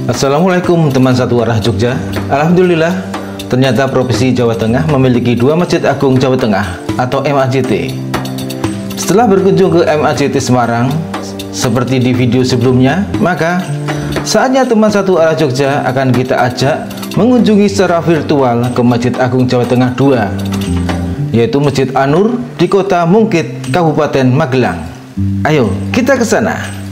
Assalamualaikum teman satu arah Jogja. Alhamdulillah, ternyata Provinsi Jawa Tengah memiliki 2 Masjid Agung Jawa Tengah atau MAJT. Setelah berkunjung ke MAJT Semarang, seperti di video sebelumnya, maka saatnya teman satu arah Jogja akan kita ajak mengunjungi secara virtual ke Masjid Agung Jawa Tengah 2, yaitu Masjid An-Nur di Kota Mungkit, Kabupaten Magelang. Ayo, kita ke sana.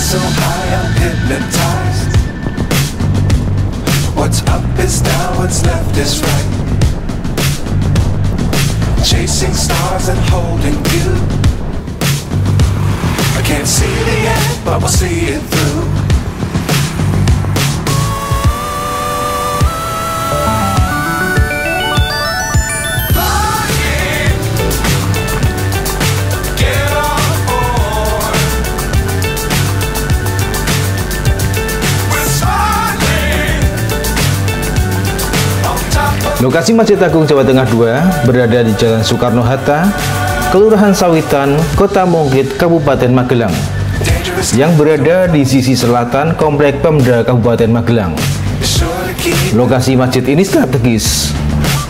So high I'm hypnotized. What's up is down, what's left is right. Chasing stars and holding you. I can't see the end, but we'll see it through. Lokasi Masjid Agung Jawa Tengah 2 berada di Jalan Soekarno-Hatta, Kelurahan Sawitan, Kota Mungkit, Kabupaten Magelang, yang berada di sisi selatan Komplek Pemda Kabupaten Magelang. Lokasi masjid ini strategis,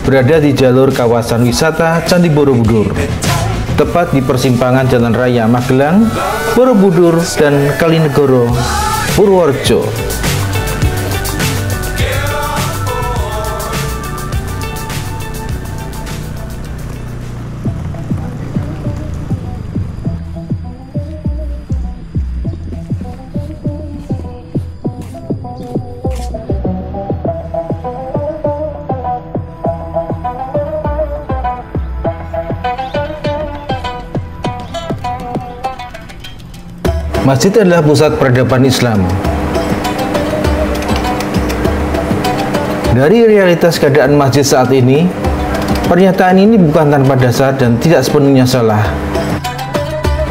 berada di jalur kawasan wisata Candi Borobudur, tepat di persimpangan Jalan Raya Magelang, Borobudur, dan Kalinegoro, Purworejo. Masjid adalah pusat peradaban Islam. Dari realitas keadaan masjid saat ini, pernyataan ini bukan tanpa dasar dan tidak sepenuhnya salah.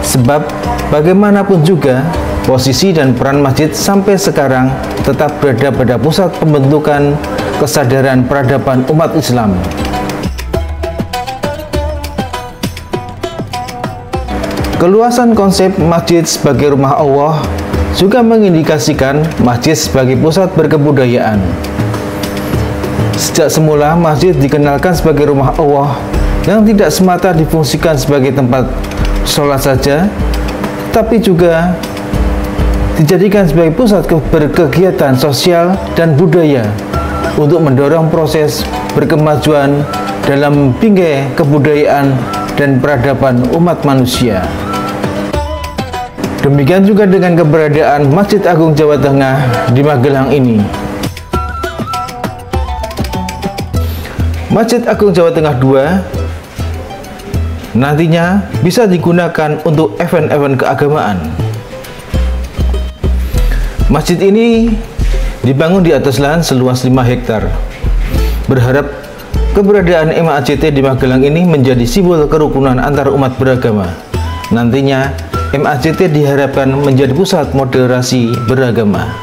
Sebab, bagaimanapun juga, posisi dan peran masjid sampai sekarang tetap berada pada pusat pembentukan kesadaran peradaban umat Islam. Keluasan konsep masjid sebagai rumah Allah juga mengindikasikan masjid sebagai pusat berkebudayaan. Sejak semula, masjid dikenalkan sebagai rumah Allah yang tidak semata difungsikan sebagai tempat sholat saja, tapi juga dijadikan sebagai pusat berkegiatan sosial dan budaya untuk mendorong proses berkemajuan dalam bingkai kebudayaan dan peradaban umat manusia. Demikian juga dengan keberadaan Masjid Agung Jawa Tengah di Magelang ini. Masjid Agung Jawa Tengah 2 nantinya bisa digunakan untuk event-event keagamaan. Masjid ini dibangun di atas lahan seluas 5 hektar. Berharap keberadaan MAJT di Magelang ini menjadi simbol kerukunan antar umat beragama. Nantinya MAJT diharapkan menjadi pusat moderasi beragama.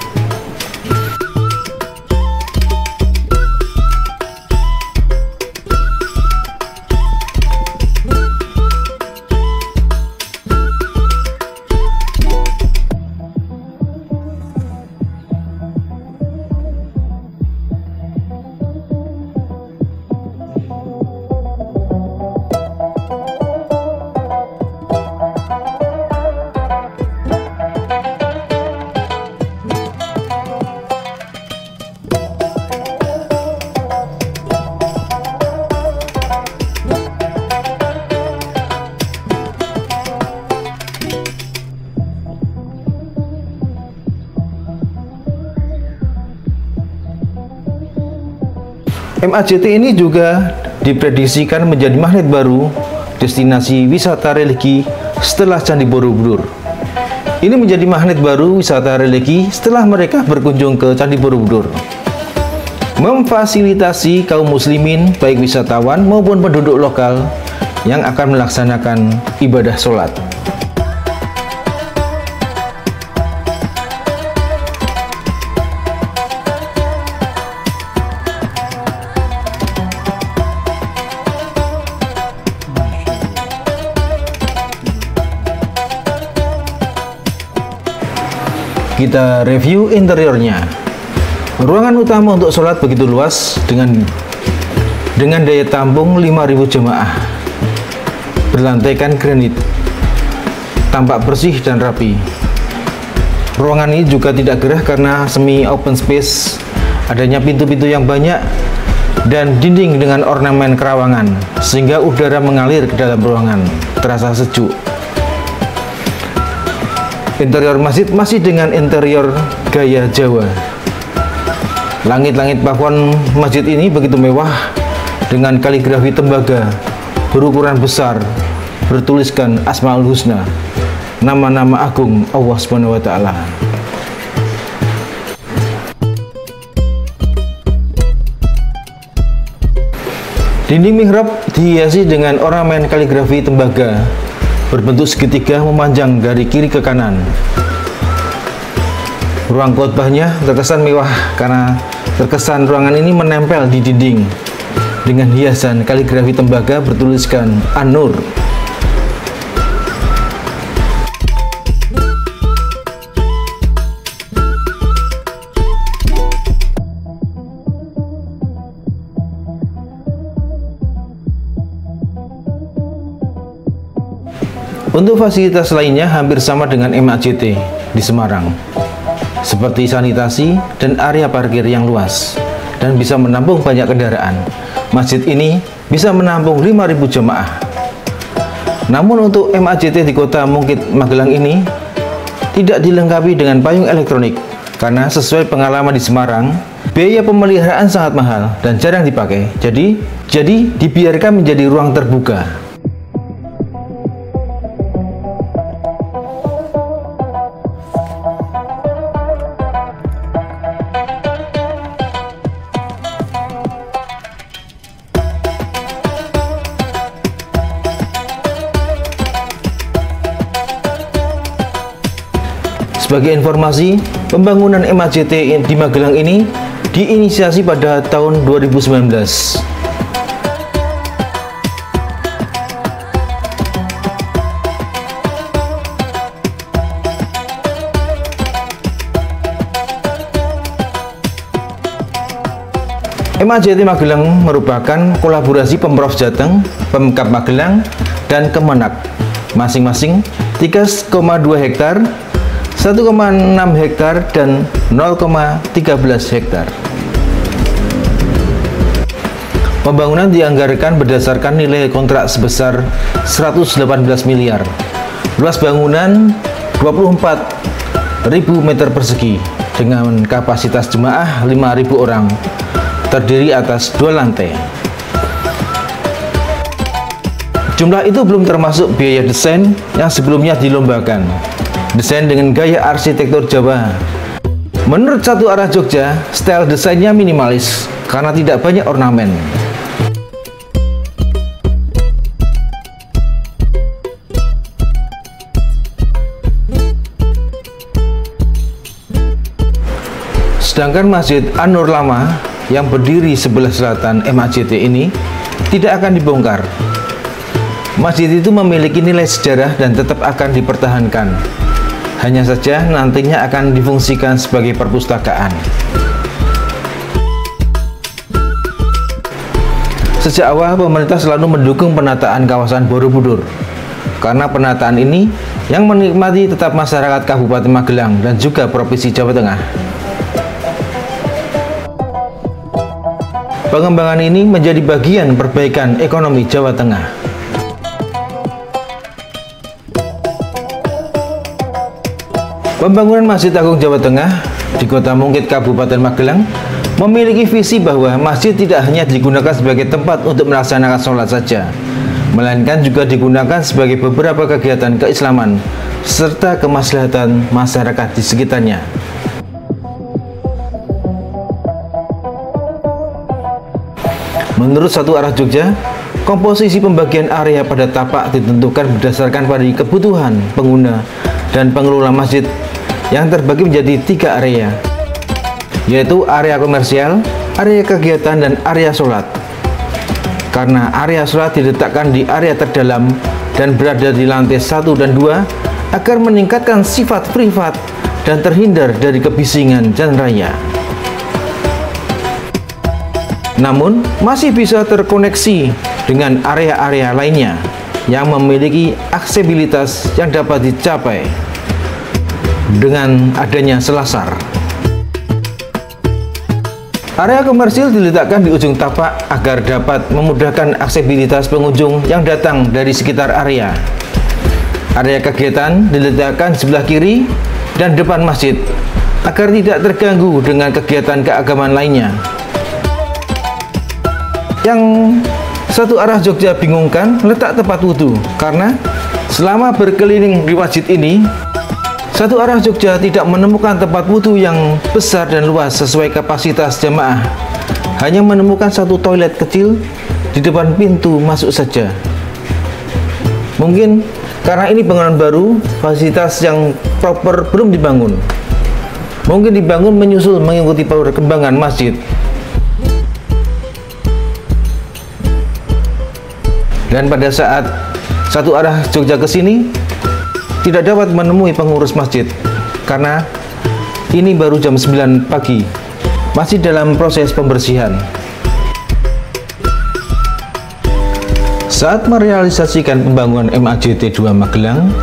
MAJT ini juga diprediksikan menjadi magnet baru destinasi wisata religi setelah Candi Borobudur. Ini menjadi magnet baru wisata religi setelah mereka berkunjung ke Candi Borobudur, memfasilitasi kaum muslimin baik wisatawan maupun penduduk lokal yang akan melaksanakan ibadah sholat. Kita review interiornya. Ruangan utama untuk sholat begitu luas dengan daya tampung 5.000 jemaah. Berlantaikan granit, tampak bersih dan rapi. Ruangan ini juga tidak gerah karena semi open space, adanya pintu-pintu yang banyak dan dinding dengan ornamen kerawangan, sehingga udara mengalir ke dalam ruangan, terasa sejuk. Interior masjid masih dengan interior gaya Jawa. Langit-langit plafon masjid ini begitu mewah dengan kaligrafi tembaga berukuran besar, bertuliskan Asmaul Husna, nama-nama agung Allah Subhanahu wa Ta'ala. Dinding mihrab dihiasi dengan ornamen kaligrafi tembaga berbentuk segitiga memanjang dari kiri ke kanan. Ruang khotbahnya terkesan mewah karena terkesan ruangan ini menempel di dinding dengan hiasan kaligrafi tembaga bertuliskan An-Nur. Untuk fasilitas lainnya hampir sama dengan MAJT di Semarang, seperti sanitasi dan area parkir yang luas dan bisa menampung banyak kendaraan. Masjid ini bisa menampung 5.000 jemaah. Namun untuk MAJT di kota Mungkit Magelang ini tidak dilengkapi dengan payung elektronik karena sesuai pengalaman di Semarang, biaya pemeliharaan sangat mahal dan jarang dipakai. Jadi dibiarkan menjadi ruang terbuka. Sebagai informasi, pembangunan MAJT di Magelang ini diinisiasi pada tahun 2019. MAJT Magelang merupakan kolaborasi Pemprov Jateng, Pemkab Magelang, dan Kemenak, masing-masing 3,2 hektar, 1,6 hektar dan 0,13 hektar. Pembangunan dianggarkan berdasarkan nilai kontrak sebesar 118 miliar. Luas bangunan 24.000 meter persegi dengan kapasitas jemaah 5.000 orang. Terdiri atas 2 lantai. Jumlah itu belum termasuk biaya desain yang sebelumnya dilombakan. Desain dengan gaya arsitektur Jawa. Menurut Satu Arah Jogja, style desainnya minimalis karena tidak banyak ornamen. Sedangkan Masjid An-Nur Lama yang berdiri sebelah selatan MAJT ini tidak akan dibongkar. Masjid itu memiliki nilai sejarah dan tetap akan dipertahankan. Hanya saja nantinya akan difungsikan sebagai perpustakaan. Sejak awal pemerintah selalu mendukung penataan kawasan Borobudur karena penataan ini yang menikmati tetap masyarakat Kabupaten Magelang dan juga Provinsi Jawa Tengah. Pengembangan ini menjadi bagian perbaikan ekonomi Jawa Tengah. Pembangunan Masjid Agung Jawa Tengah di Kota Mungkit Kabupaten Magelang memiliki visi bahwa masjid tidak hanya digunakan sebagai tempat untuk melaksanakan sholat saja, melainkan juga digunakan sebagai beberapa kegiatan keislaman serta kemaslahatan masyarakat di sekitarnya. Menurut Satu Arah Jogja, komposisi pembagian area pada tapak ditentukan berdasarkan pada kebutuhan pengguna dan pengelola masjid yang terbagi menjadi 3 area, yaitu area komersial, area kegiatan, dan area sholat. Karena area sholat diletakkan di area terdalam dan berada di lantai 1 dan 2 agar meningkatkan sifat privat dan terhindar dari kebisingan jalan raya. Namun, masih bisa terkoneksi dengan area-area lainnya yang memiliki aksesibilitas yang dapat dicapai dengan adanya selasar. Area komersil diletakkan di ujung tapak agar dapat memudahkan aksesibilitas pengunjung yang datang dari sekitar area. Area kegiatan diletakkan sebelah kiri dan depan masjid agar tidak terganggu dengan kegiatan keagamaan lainnya. Yang Satu Arah Jogja bingungkan letak tempat wudhu, karena selama berkeliling di masjid ini, Satu Arah Jogja tidak menemukan tempat wudhu yang besar dan luas sesuai kapasitas jamaah. Hanya menemukan satu toilet kecil di depan pintu masuk saja. Mungkin karena ini bangunan baru, fasilitas yang proper belum dibangun. Mungkin dibangun menyusul mengikuti perkembangan masjid. Dan pada saat Satu Arah Jogja ke sini, tidak dapat menemui pengurus masjid karena ini baru jam 9 pagi, masih dalam proses pembersihan. Saat merealisasikan pembangunan MAJT 2 Magelang,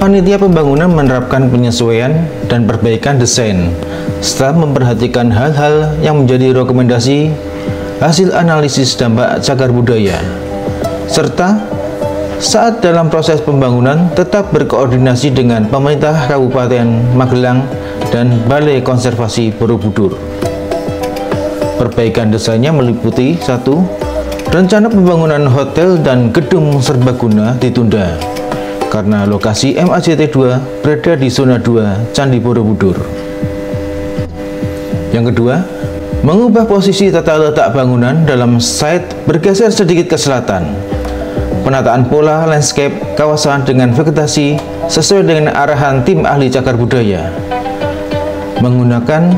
panitia pembangunan menerapkan penyesuaian dan perbaikan desain setelah memperhatikan hal-hal yang menjadi rekomendasi hasil analisis dampak cagar budaya, serta saat dalam proses pembangunan tetap berkoordinasi dengan pemerintah Kabupaten Magelang dan Balai Konservasi Borobudur. Perbaikan desainnya meliputi 1. Rencana pembangunan hotel dan gedung serbaguna ditunda karena lokasi MAJT 2 berada di zona 2 Candi Borobudur. Yang kedua, mengubah posisi tata letak bangunan dalam site bergeser sedikit ke selatan. Penataan pola landscape kawasan dengan vegetasi sesuai dengan arahan tim ahli cagar budaya. Menggunakan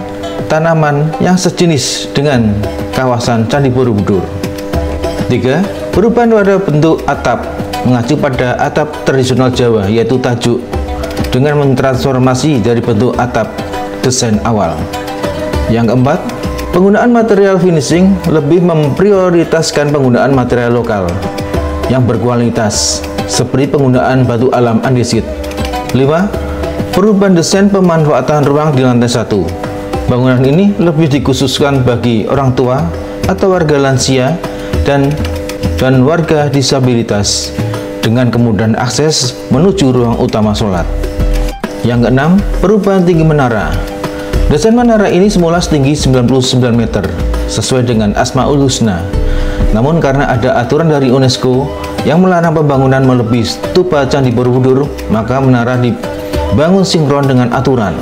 tanaman yang sejenis dengan kawasan Candi Borobudur. 3. Perubahan pada bentuk atap mengacu pada atap tradisional Jawa, yaitu tajuk, dengan mentransformasi dari bentuk atap desain awal. Yang keempat, penggunaan material finishing lebih memprioritaskan penggunaan material lokal yang berkualitas seperti penggunaan batu alam andesit. 5. Perubahan desain pemanfaatan ruang di lantai 1. Bangunan ini lebih dikhususkan bagi orang tua atau warga lansia dan warga disabilitas dengan kemudahan akses menuju ruang utama sholat. Yang keenam, perubahan tinggi menara. Desain menara ini semula setinggi 99 meter sesuai dengan Asmaul Husna. Namun karena ada aturan dari UNESCO yang melarang pembangunan melebihi stupa Candi Borobudur, maka menara dibangun sinkron dengan aturan.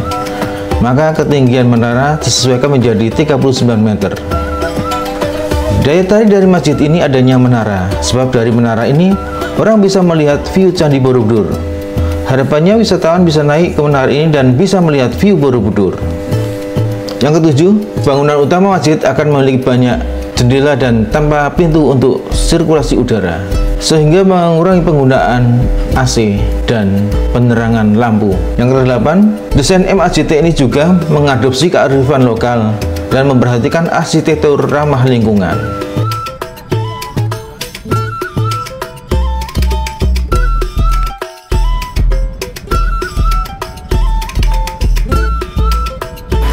Maka ketinggian menara disesuaikan menjadi 39 meter. Daya tarik dari masjid ini adanya menara, sebab dari menara ini orang bisa melihat view Candi Borobudur. Harapannya wisatawan bisa naik ke menara ini dan bisa melihat view Borobudur. Yang ketujuh, bangunan utama masjid akan memiliki banyak jendela dan tanpa pintu untuk sirkulasi udara, sehingga mengurangi penggunaan AC dan penerangan lampu. Yang kedelapan, desain MAJT ini juga mengadopsi kearifan lokal dan memperhatikan arsitektur ramah lingkungan.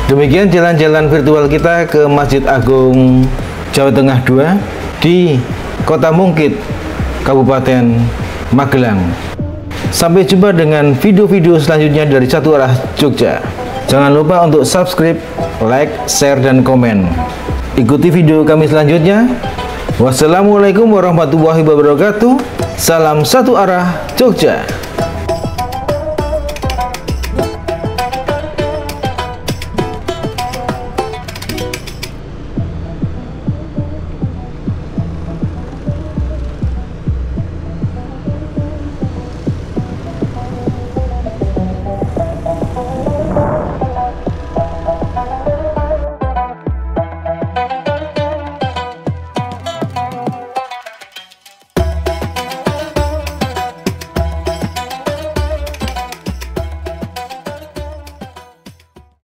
Demikian jalan-jalan virtual kita ke Masjid Agung Jawa Tengah 2 di Kota Mungkit, Kabupaten Magelang. Sampai jumpa dengan video-video selanjutnya dari Satu Arah Jogja. Jangan lupa untuk subscribe, like, share, dan komen. Ikuti video kami selanjutnya. Wassalamualaikum warahmatullahi wabarakatuh. Salam satu arah Jogja.